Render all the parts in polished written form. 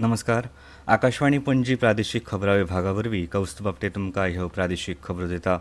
नमस्कार. आकाशवाणी पणजी प्रादेशीक खबरां विभागा वरवीं कौस्तुभ आपटे तुमकां ह्यो प्रादेशीक खबरो दिता.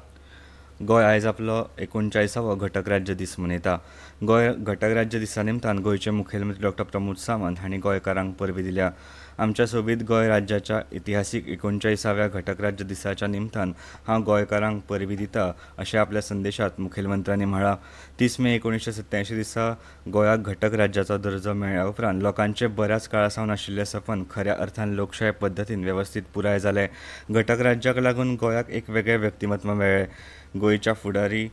गोंय आयज आपलो 39वो घटक राज्य दीस मनयता. गोंय घटक राज्य दिसा निमतान गोंयचे मुखेलमंत्री डॉ. प्रमोद सावंत हांणी गोंयकारांक परबीं दिल्या. आमच्या सोबीत गोंय राज्याच्या इतिहासीक 39व्या घटक राज्य दिसाच्या निमतान हांव गोंयकारांक परबीं दिता अशें आपल्या संदेशांत मुखेलमंत्र्यांनी म्हळां. 30 मे 1987 दिसा गोंयाक घटक राज्याचो दर्जो मेळ्ळ्या उपरांत लोकांचे बऱ्याच काळा सावन आशिल्लें सपन खऱ्या अर्थान लोकशाय पद्दतीन वेवस्थीत पुराय जालें. घटक राज्याक लागून गोंयाक एक वेगळें व्यक्तिमत्व मेळ्ळें. गोंयच्या फुडारी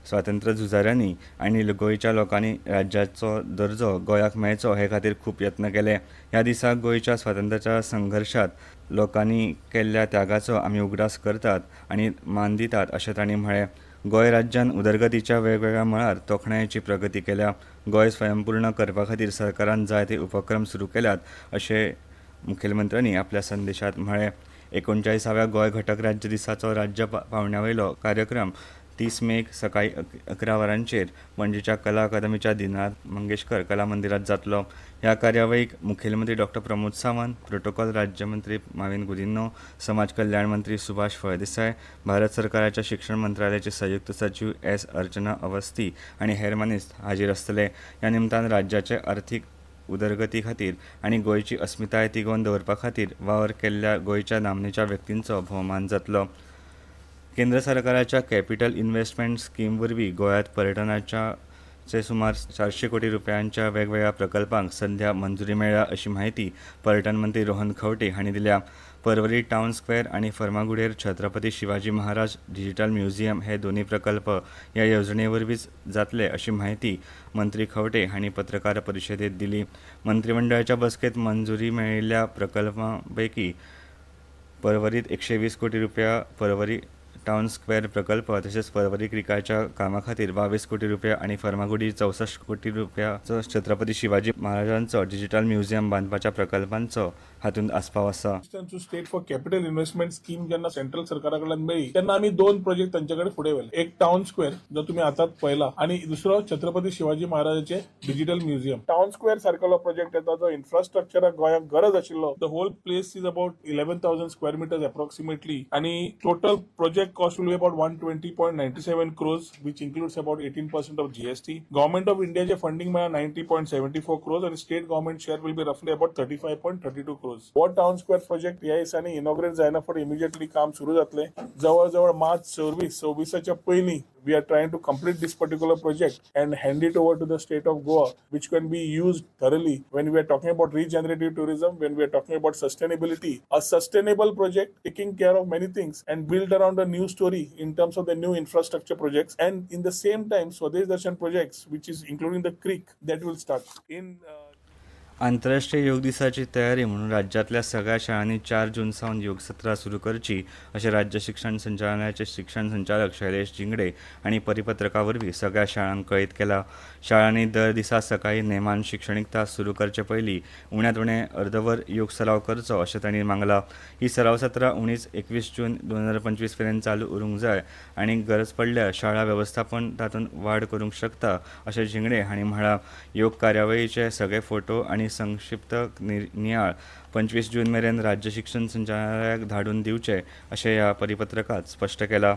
स्वातंत्र्य झुजाऱ्यांनी आनी गोंयच्या लोकांनी राज्याचो दर्जो गोंयाक मेळचो हे खातीर खूब यत्न केले. ह्या दिसाक गोंयच्या स्वातंत्र्याच्या संघर्शांत लोकांनी केल्ल्या त्यागाचो आमी उगडास करतात आनी मान दितात अशें तांणी म्हळें. गोंय राज्यान उदरगतीच्या वेगवेगळ्या मळार तोखणायेची प्रगती केल्या. गोंय स्वयंपूर्ण करपा खातीर सरकारान जायते उपक्रम सुरू केल्यात अशें मुखेलमंत्र्यांनी आपल्या संदेशांत म्हळें. 39व्या गोंय घटक राज्य दिसाचो राज्य पावण्यावेलो कार्यक्रम 30 मेक सकाळीं 11 वरांचेर पणजेच्या कला अकादमीच्या दिनानाथ मंगेशकर कला मंदिरांत जातलो. ह्या कार्यावळीक मुखेलमंत्री डॉ. प्रमोद सावंत, प्रोटोकॉल राज्यमंत्री माविन गुदिन्हो, समाज कल्याण मंत्री सुभाष फळदेसाय, भारत सरकाराच्या शिक्षण मंत्रालयाचे संयुक्त सचिव एस. अर्चना अवस्थी आनी हेर मनीस हाजीर आसतले. ह्या निमतान राज्याचे अर्थीक उदरगती खातीर आनी गोंयची अस्मिताय तिगोवन दवरपा खातीर वावर केल्ल्या गोंयच्या नामनेच्या व्यक्तींचो भोवमान जातलो. केंद्र सरकाराच्या कॅपिटल इन्व्हेस्टमेंट स्कीम वरवीं गोंयांत पर्यटनाच्या सुमार 400 कोटी रुपयांच्या वेगवेगळ्या प्रकल्पांक सध्या मंजुरी मेळ्ळ्या अशी माहिती पर्यटन मंत्री रोहन खंवटे हांणी दिल्या. पर्वरी टावन स्क्वेअर आनी फर्मागुडयेर छत्रपती शिवाजी महाराज डिजिटल म्युझियम हे दोन्ही प्रकल्प ह्या येवजणे वरवींच जातले अशी माहिती मंत्री खंवटे हांणी पत्रकार परिशदेंत दिली. मंत्रिमंडळाच्या बसकेंत मंजुरी मेळिल्ल्या प्रकल्पांपैकी पर्वरीत 120 कोटी रुपया पर्वरी टावन स्क्वेअर प्रकल्प तशेंच पर्वरी क्रिकाच्या कामा खातीर 22 कोटी रुपया आनी फर्मागुडी 64 कोटी रुपयाचो छत्रपती शिवाजी महाराजांचो डिजिटल म्युझियम बांदपाच्या प्रकल्पांचो हातूंत आस्पाव आसा. State for capital investment scheme जेन्ना सेंट्रल सरकाराकडल्यान मेळ्ळी तेन्ना आमी दोन प्रोजेक्ट तांच्याकडे फुडें व्हेले. एक टावन स्क्वेअर जो तुम्ही आताच पळयला आणि दुसरो छत्रपती शिवाजी महाराजांचे डिजिटल म्युझियम. टावन स्क्वेअर सारकेलो प्रोजेक्ट येता जो इन्फ्रास्ट्रक्चराक गोंयाक गरज आशिल्लो. The whole place is about 11,000 square metres approximately आणि total project cost will be about 120.97 crores, which includes about 18% of GST. Government of India चे funding मेळ्ळा 90.74 crores and state government share will be roughly about 35.32 crores. वो town square project ह्या दिसांनी inaugurate जायना for immediately काम सुरू जातले. जवळ मार्च 26 पयलीं we are trying to complete this particular project and hand it over to the state of Goa, which can be used thoroughly when we are talking about regenerative tourism, when we are talking about sustainability. A sustainable project taking care of many things and build around a new story in terms of the new infrastructure projects, and in the same time Swadesh Darshan projects, which is including the creek, that will start in आंतरराष्ट्रीय योग दिसाची तयारी म्हणून राज्यातल्या सगळ्या शाळांनी 4 जून सावन योग सत्रां सुरू करची अशें राज्य शिक्षण संचालनालयाचे शिक्षण संचालक शैलेश जिंगडे हांणी परिपत्रका वरवीं सगळ्या शाळांक कळीत केला. शाळांनी दर दिसा सकाळीं नेमान शिक्षणीक तास सुरू करचे पयलीं उण्यांत उणें अर्दवर योग सराव करचो अशें तांणी मागलां. ही सराव सत्रां 19-21 जून 2025 मेरेन चालू उरूंक जाय आनी गरज पडल्यार शाळा वेवस्थापन तातूंत वाड करूंक शकता अशें जिंगडे हांणी म्हळां. योग कार्यावळीचे सगळे फोटो आनी संक्षिप्त नियाळ 25 जून मेरेन राज्य शिक्षण संचालनालयाक धाडून दिवचे अशें ह्या परिपत्रकांत स्पश्ट केलां.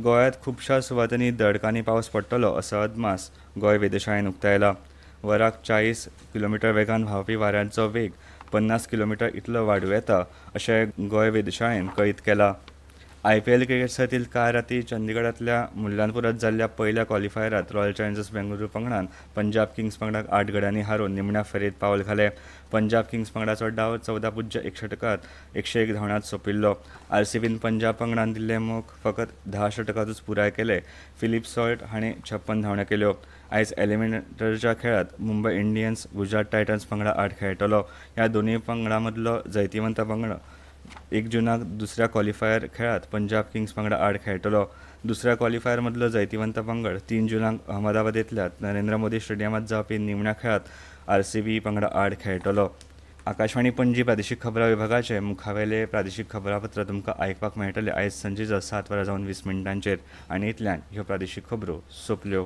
गोंयांत खुबशा सुवातांनी दडकानी पावस पडटलो असो अदमास गोंय वेधशाळेन उक्तायला. वराक 40 किलोमीटर वेगान व्हांवपी वाऱ्यांचो वेग 50 किलोमीटर इतलो वाडूं येता अशें गोंय वेधशाळेन कळीत केलां. IPL क्रिकेट सर्तींत काल रातीं चंदीगडांतल्या मुल्लानपुरांत जाल्ल्या पयल्या क्वॉलिफायरांत रॉयल चॅलेंजर्स बेंगळुरू पंगडान पंजाब किंग्स पंगडाक 8 गड्यांनी हारोवन निमण्या फेरयेंत पावल घालें. पंजाब किंग्स पंगडाचो डाव 14.1 षटकांत 101 धांवड्यांत सोंपिल्लो. RCBन पंजाब पंगडान दिल्ले मोख फकत 10 षटकांतूच पुराय केले. फिलिप सॉल्ट हाणें 56 धांवड्यो केल्यो. आयज एलिमिनेटरच्या खेळांत मुंबय इंडियन्स गुजरात टायटन्स पंगडा आड खेळटलो. ह्या दोनूय पंगडां मदलो जैतिवंत पंगड 1 जूनाक दुसऱ्या क्वॉलिफायर खेळांत पंजाब किंग्स पंगडा आड खेळटलो. दुसऱ्या क्वॉलिफायर मदलो जैतिवंत पंगड 3 जूनाक अहमदाबादेंतल्या नरेंद्र मोदी स्टेडियमांत जावपी निमण्या खेळांत RCB पंगडा आड खेळटलो. आकाशवाणी पणजी प्रादेशीक खबरां विभागाचे मुखावेले प्रादेशीक खबरापत्र तुमकां आयकपाक मेळटले आयज सांजेच्या 7:20 आनी इतल्यान ह्यो प्रादेशीक खबरो सोंपल्यो.